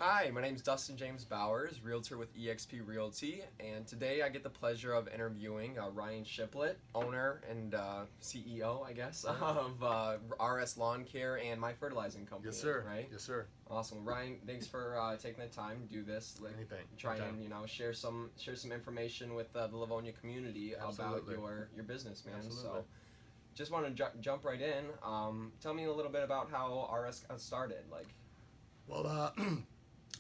Hi, my name is Dustin James Bowers, realtor with eXp Realty, and today I get the pleasure of interviewing Ryan Shiplett, owner and CEO, I guess, of RS Lawncare and my fertilizing company. Yes, sir. Right? Yes, sir. Awesome, Ryan. Thanks for taking the time to do this. Anything. Try Anytime. and share some information with the Livonia community Absolutely. about your business, man. Absolutely. So, just want to jump right in. Tell me a little bit about how RS got started. Well,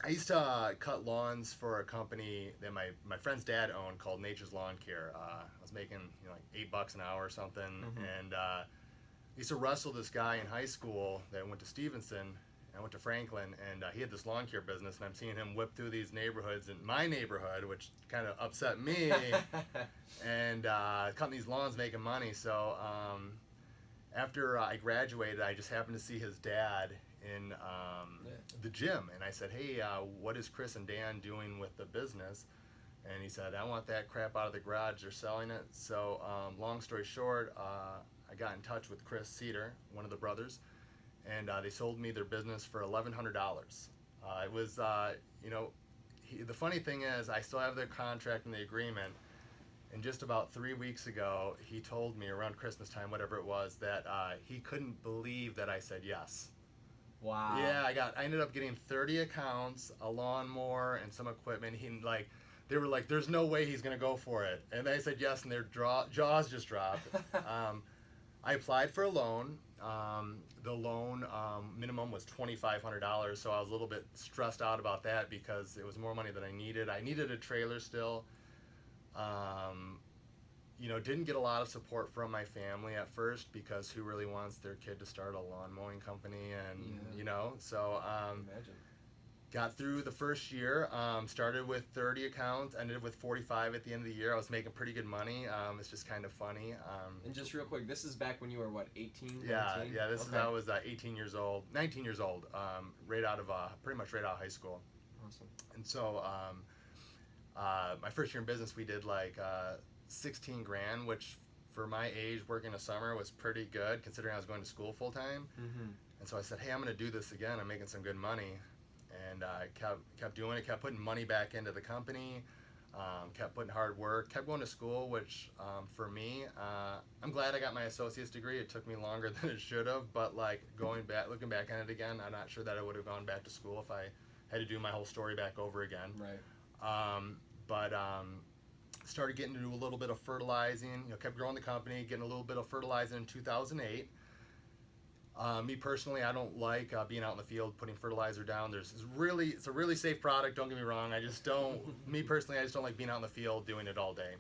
I used to cut lawns for a company that my friend's dad owned called Nature's Lawn Care. I was making like $8 an hour or something, and I used to wrestle this guy in high school that went to Stevenson. I went to Franklin, and he had this lawn care business, and I'm seeing him whip through these neighborhoods in my neighborhood, which kind of upset me, and cutting these lawns, making money. So after I graduated, I just happened to see his dad in the gym, and I said, hey, what is Chris and Dan doing with the business? And he said, I want that crap out of the garage, they're selling it. So long story short, I got in touch with Chris Cedar, one of the brothers, and they sold me their business for $1,100. It was, the funny thing is, I still have their contract and the agreement, and just about 3 weeks ago, he told me around Christmas time, whatever it was, that he couldn't believe that I said yes. Wow. Yeah, I ended up getting 30 accounts, a lawnmower, and some equipment. They were like, there's no way he's gonna go for it, and they said yes, and their jaws just dropped. I applied for a loan. The loan minimum was $2,500, so I was a little bit stressed out about that because it was more money than I needed. I needed a trailer still. Didn't get a lot of support from my family at first because who really wants their kid to start a lawn mowing company? And Imagine. got through the first year, started with 30 accounts, ended with 45 at the end of the year. I was making pretty good money. It's just kind of funny. And just real quick, this is back when you were what, 18? Yeah, 19? yeah. This Okay. is I was 19 years old, right out of pretty much right out of high school. Awesome. And so my first year in business, we did like 16 grand, which for my age, working a summer was pretty good considering I was going to school full time. And so I said, hey, I'm going to do this again. I'm making some good money. And I kept doing it, kept putting money back into the company, kept putting hard work, kept going to school, which for me, I'm glad I got my associate's degree. It took me longer than it should have, but like looking back on it again, I'm not sure that I would have gone back to school if I had to do my whole story back over again. Right. But started getting to do a little bit of fertilizing, kept growing the company, getting a little bit of fertilizing in 2008. Me personally, I don't like being out in the field putting fertilizer down. It's a really safe product, don't get me wrong. I just don't, me personally, I just don't like being out in the field doing it all day.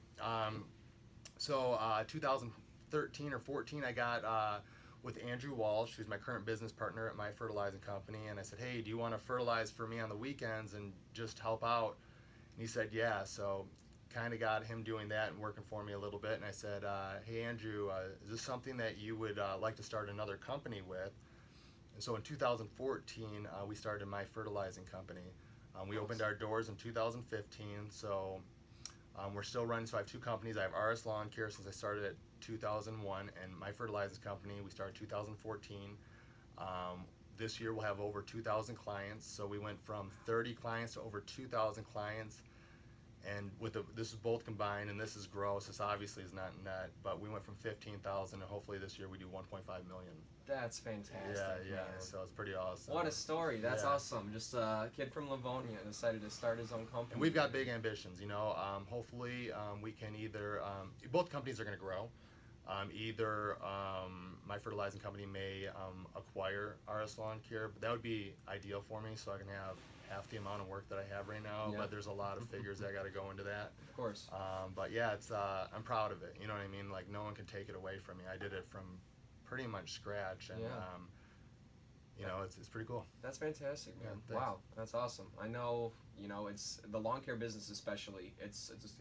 2013 or 14, I got with Andrew Walsh, who's my current business partner at my fertilizing company, and I said, hey, do you want to fertilize for me on the weekends and just help out? And he said, yeah. So kind of got him doing that and working for me a little bit, and I said, hey Andrew, is this something that you would like to start another company with? And so in 2014 we started my fertilizing company. We opened our doors in 2015, so we're still running. So I have two companies. I have RS Lawncare since I started at 2001, and my fertilizing company we started 2014. This year we'll have over 2,000 clients, so we went from 30 clients to over 2,000 clients. And this is both combined, and this is gross. This obviously is not net, but we went from 15,000 and hopefully this year we do 1.5 million. That's fantastic. Yeah. Man. So it's pretty awesome. What a story. That's Yeah. awesome. Just a kid from Livonia decided to start his own company. And we've got big ambitions. Hopefully we can either both companies are going to grow. Either my fertilizing company may acquire RS Lawncare, but that would be ideal for me, so I can have half the amount of work that I have right now. Yeah. But there's a lot of figures that got to go into that. Of course. But yeah, it's I'm proud of it. You know what I mean? Like no one can take it away from me. I did it from pretty much scratch, and it's pretty cool. That's fantastic, man. Yeah, wow, that's awesome. I know, it's the lawn care business especially. It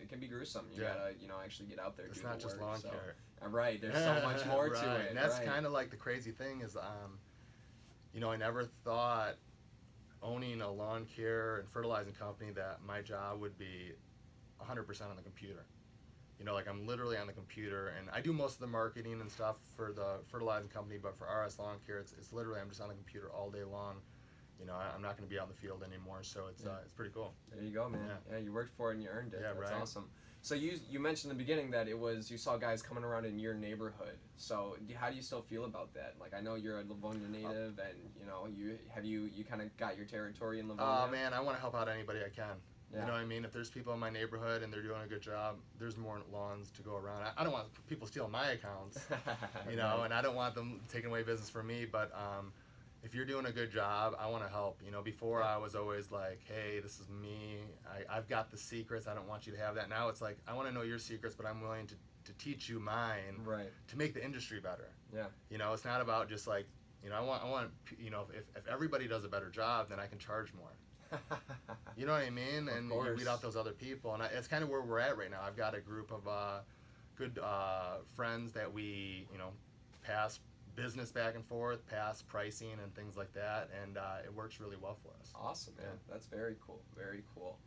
can be gruesome. You gotta, actually get out there. It's do not the just work, lawn so. care. Right. There's so much more to Right. it. And that's right. kind of like the crazy thing is, I never thought owning a lawn care and fertilizing company that my job would be 100% on the computer. I'm literally on the computer, and I do most of the marketing and stuff for the fertilizing company, but for RS Lawn Care, it's literally I'm just on the computer all day long, I'm not going to be out in the field anymore. So it's pretty cool. There you go, man. Yeah, you worked for it and you earned it. Yeah, That's right. awesome. So you mentioned in the beginning that you saw guys coming around in your neighborhood. So how do you still feel about that? Like, I know you're a Livonia native, and you kind of got your territory in Livonia. Oh man, I want to help out anybody I can. Yeah. You know what I mean? If there's people in my neighborhood and they're doing a good job, there's more lawns to go around. I don't want people stealing my accounts, and I don't want them taking away business from me. But if you're doing a good job, I want to help. Before I was always like, hey, this is me. I've got the secrets. I don't want you to have that. Now it's like, I want to know your secrets, but I'm willing to teach you mine to make the industry better. Yeah. It's not about just like, I want if everybody does a better job, then I can charge more. You know what I mean? And you weed out those other people. And it's kind of where we're at right now. I've got a group of good friends that we, pass business back and forth, pass pricing and things like that. And it works really well for us. Awesome, man. Yeah. That's very cool. Very cool.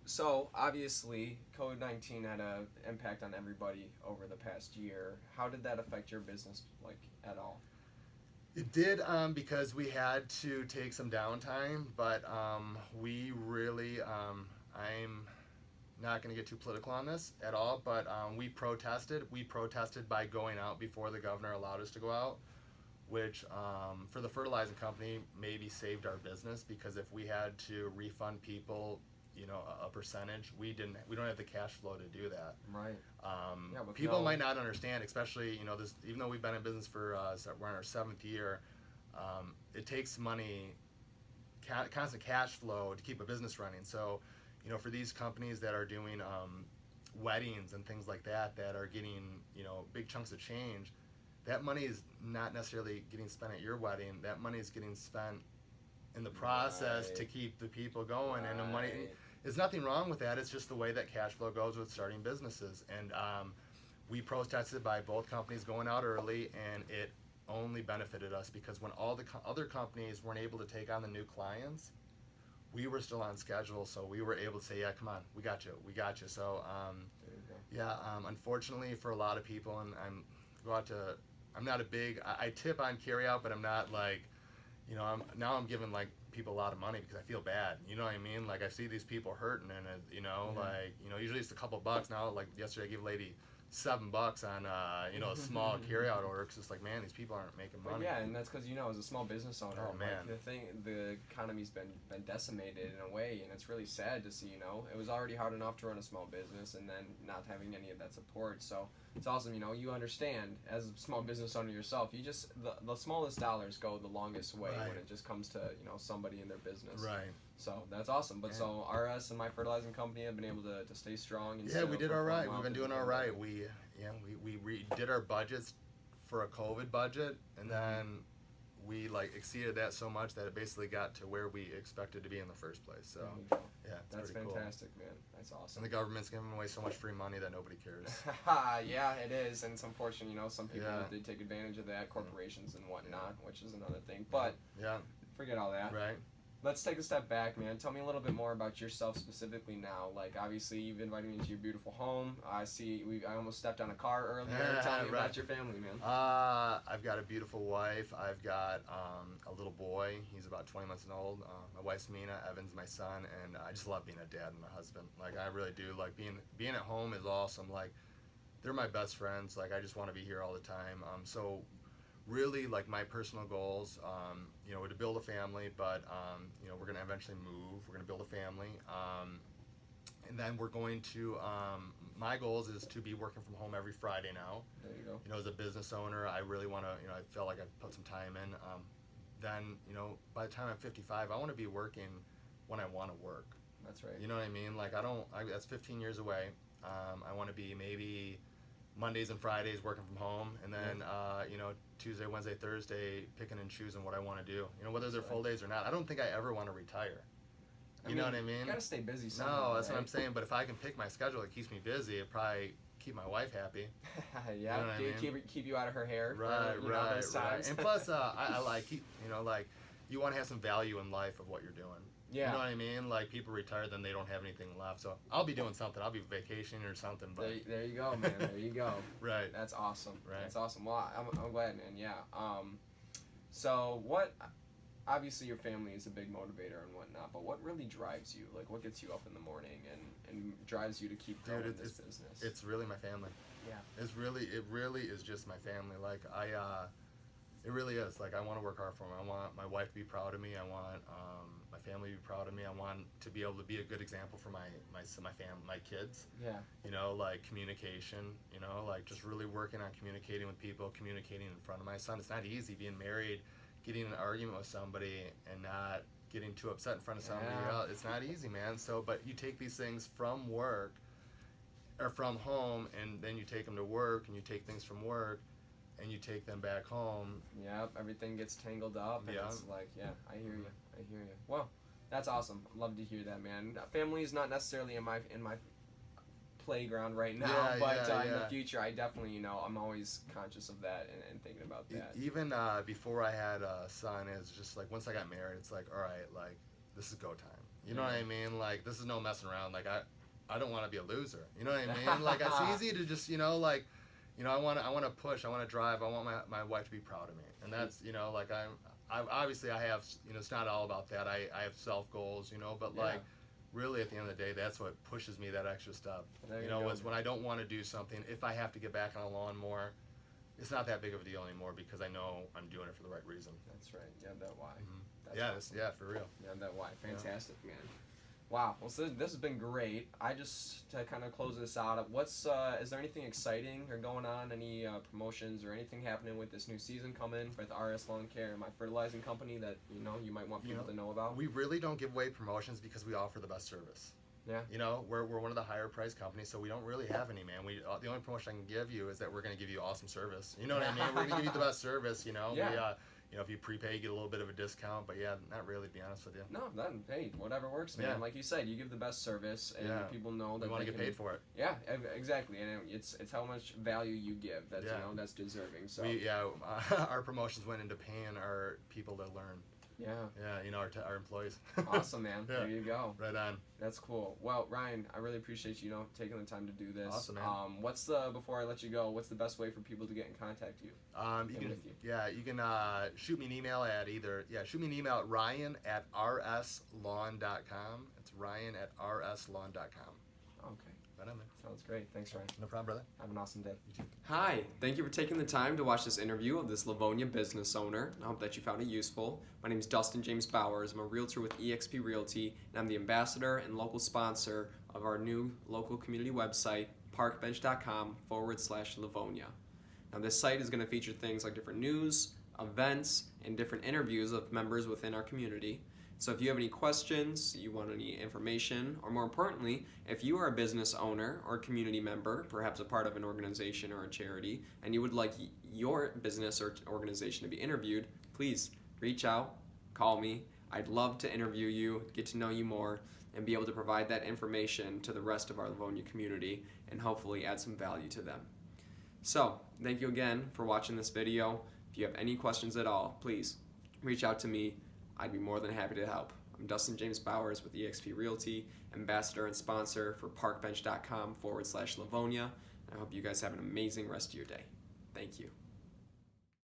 So obviously COVID-19 had an impact on everybody over the past year. How did that affect your business, like, at all? It did, because we had to take some downtime, but we really, I'm not going to get too political on this at all, but we protested. We protested by going out before the governor allowed us to go out, which for the fertilizing company maybe saved our business, because if we had to refund people a percentage, we don't have the cash flow to do that. Right. People might not understand, especially this. Even though we've been in business for we're in our 7th year, it takes money, constant cash flow to keep a business running. So, for these companies that are doing weddings and things like that are getting big chunks of change, that money is not necessarily getting spent at your wedding. That money is getting spent in the process to keep the people going, and the money. There's nothing wrong with that. It's just the way that cash flow goes with starting businesses. And we protested by both companies going out early, and it only benefited us, because when all the other companies weren't able to take on the new clients, we were still on schedule, so we were able to say, yeah, come on, we got you. So unfortunately for a lot of people, and I'm not a big, I tip on carry out, but I'm not like, I'm giving like people a lot of money because I feel bad. You know what I mean? Like, I see these people hurting, and usually it's a couple bucks. Now, like yesterday, I gave a lady $7 on a small carry out order, because it's like, man, these people aren't making money. But yeah, and that's because as a small business owner, oh man, the economy's been decimated in a way, and it's really sad to see. It was already hard enough to run a small business, and then not having any of that support. So it's awesome. You understand, as a small business owner yourself, you just the smallest dollars go the longest way when it just comes to somebody in their business. Right. So that's awesome. But so RS and my fertilizing company have been able to stay strong. And we did all right. We've been doing all right. We did our budgets for a COVID budget, and then we exceeded that so much that it basically got to where we expected to be in the first place. So that's fantastic, cool. Man. That's awesome. And the government's giving away so much free money that nobody cares. Yeah, it is, and it's unfortunate. Some people they take advantage of that, corporations and whatnot, which is another thing. But forget all that. Right. Let's take a step back, man. Tell me a little bit more about yourself specifically now. Like, obviously, you've invited me into your beautiful home. I see. I almost stepped on a car earlier. Tell me about your family, man. I've got a beautiful wife. I've got a little boy. He's about 20 months old. My wife's Mina. Evan's my son, and I just love being a dad and a husband. Like, I really do. Like, being at home is awesome. Like, they're my best friends. Like, I just want to be here all the time. So really, like, my personal goals, were to build a family, but we're going to eventually move. We're going to build a family, and then we're going to my goals is to be working from home every Friday now. There you go. As a business owner, I really want to, I feel like I've put some time in. Then by the time I'm 55, I want to be working when I want to work. That's right. You know what I mean? Like, that's 15 years away. I want to be maybe Mondays and Fridays working from home, and then Tuesday, Wednesday, Thursday picking and choosing what I want to do. Whether they're full days or not. I don't think I ever want to retire. You know what I mean? You gotta stay busy somehow. No, that's what I'm saying. But if I can pick my schedule, it keeps me busy. It probably keep my wife happy. You know what I mean? Keep you out of her hair. Right. Times. And plus, I like you want to have some value in life of what you're doing. Yeah. You know what I mean? Like, people retire, then they don't have anything left. So I'll be doing something. I'll be vacationing or something. But there you go, man. There you go. Right. That's awesome. Right. That's awesome. Well, I'm glad, man. Yeah. So what obviously your family is a big motivator and whatnot, but what really drives you? Like, what gets you up in the morning and drives you to keep growing this business? It's really my family. Yeah. It really is just my family. Like it really is. Like I want to work hard for them. I want my wife to be proud of me. I want my family to be proud of me. I want to be able to be a good example for my kids. Yeah. You know, like communication. You know, like just really working on communicating with people, communicating in front of my son. It's not easy being married, getting in an argument with somebody, and not getting too upset in front of somebody else. It's not easy, man. So, but you take these things from work or from home, and then you take them to work, and you take things from work, and you take them back home. Yep, everything gets tangled up, and it's like, I hear you. Well, that's awesome. I'd love to hear that, man. Family is not necessarily in my playground right now, but in the future, I definitely, I'm always conscious of that and thinking about that. Even before I had a son, it's just like once I got married, it's like, all right, like this is go time. You know what I mean? Like this is no messing around. Like I don't want to be a loser. You know what I mean? Like it's easy to just I want to push. I want to drive. I want my wife to be proud of me, and that's like I obviously I have it's not all about that. I have self goals, but like really at the end of the day, that's what pushes me that extra step. Is when I don't want to do something. If I have to get back on a lawn more, it's not that big of a deal anymore because I know I'm doing it for the right reason. That's right. You have that why. Mm-hmm. Awesome. For real. You have that why. Fantastic, man. Wow. Well, so this has been great. To kind of close this out, is there anything exciting or going on? Any promotions or anything happening with this new season coming with RS Lawncare, my fertilizing company that you might want people to know about? We really don't give away promotions because we offer the best service. Yeah. We're one of the higher priced companies, so we don't really have any, man. The only promotion I can give you is that we're going to give you awesome service. You know what I mean? We're going to give you the best service. Yeah. If you prepay, you get a little bit of a discount, but not really, to be honest with you. No, hey, whatever works, man. Like you said, you give the best service, and people know that you want to get paid for it. Yeah, exactly, and it's how much value you give that's that's deserving. So our promotions went into paying our people to learn. Yeah, our employees. Awesome, man. There you go. Right on. That's cool. Well, Ryan, I really appreciate you taking the time to do this. Awesome, man. Before I let you go, what's the best way for people to get in contact with you? You can shoot me an email at ryan@rslawn.com. It's ryan@rslawn.com. Okay. Right on, man. Sounds great. Thanks, Ryan. No problem, brother. Have an awesome day. You too. Hi. Thank you for taking the time to watch this interview of this Livonia business owner. I hope that you found it useful. My name is Dustin James Bowers. I'm a realtor with eXp Realty, and I'm the ambassador and local sponsor of our new local community website, parkbench.com/Livonia. Now, this site is going to feature things like different news, events, and different interviews of members within our community. So if you have any questions, you want any information, or more importantly, if you are a business owner or community member, perhaps a part of an organization or a charity, and you would like your business or organization to be interviewed, please reach out, call me. I'd love to interview you, get to know you more, and be able to provide that information to the rest of our Livonia community and hopefully add some value to them. So, thank you again for watching this video. If you have any questions at all, please reach out to me. I'd be more than happy to help. I'm Dustin James Bowers with eXp Realty, ambassador and sponsor for parkbench.com/Livonia. I hope you guys have an amazing rest of your day. Thank you.